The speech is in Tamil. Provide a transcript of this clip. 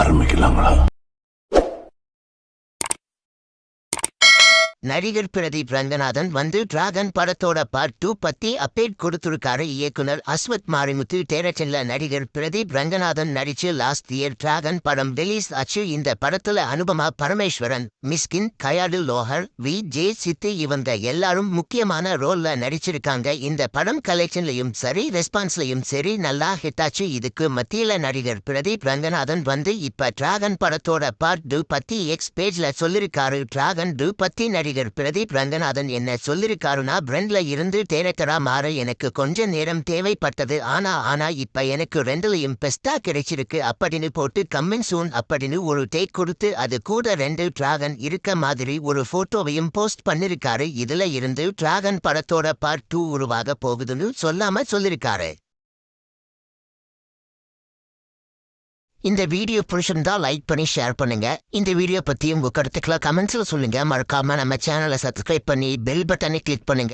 ஆரம்பிக்கலாங்களா? நடிகர் பிரதீப் ரங்கநாதன் வந்து டிராகன் படத்தோட பார்ட் 2 பத்தி அப்டேட் கொடுத்திருக்காரு. இயக்குனர் அஸ்வத் மாரிமுத்து டைரக்ஷன்ல நடிகர் பிரதீப் ரங்கநாதன் நடிச்சு லாஸ்ட் இயர் டிராகன் படம் ரிலீஸ் ஆச்சு. இந்த படத்துல அனுபமா பரமேஸ்வரன், மிஸ்கின், கயாடு லோஹர், வி.ஜே. சித்து இவங்க எல்லாரும் முக்கியமான ரோல்ல நடிச்சிருக்காங்க. இந்த படம் கலெக்ஷன்லயும் சரி ரெஸ்பான்ஸ்லயும் சரி நல்லா ஹிட் ஆச்சு. இதுக்கு மத்தியில நடிகர் பிரதீப் ரங்கநாதன் வந்து இப்ப டிராகன் படத்தோட பார்ட் 2 பத்தி எக்ஸ் பேஜ்ல சொல்லிருக்காரு. டிராகன் 2 பத்தி நடிகர் பிரதீப் ரங்கநாதன் என்ன சொல்லிருக்காருன்னா, பிரெண்ட்ல இருந்து டைரக்டரா மாற எனக்கு கொஞ்ச நேரம் தேவைப்பட்டது. ஆனா இப்ப எனக்கு ரெண்டுலயும் பெஸ்டா கிடைச்சிருக்கு அப்படின்னு போட்டு கம்மிங் சூன் அப்படின்னு ஒரு டேக் கொடுத்து அது கூட 2 டிராகன் இருக்க மாதிரி ஒரு போட்டோவையும் போஸ்ட் பண்ணிருக்காரு. இதுல இருந்து டிராகன் படத்தோட பார்ட் 2 உருவாக போகுதுன்னு சொல்லாம சொல்லிருக்காரு. இந்த வீடியோ பிடிச்சிருந்தா லைக் பண்ணி ஷேர் பண்ணுங்க. இந்த வீடியோ பத்தி உங்க கருத்துக்களை கமெண்ட்ஸ்ல சொல்லுங்க. மறக்காம நம்ம சேனலை சப்ஸ்கிரைப் பண்ணி பெல் பட்டனை கிளிக் பண்ணுங்க.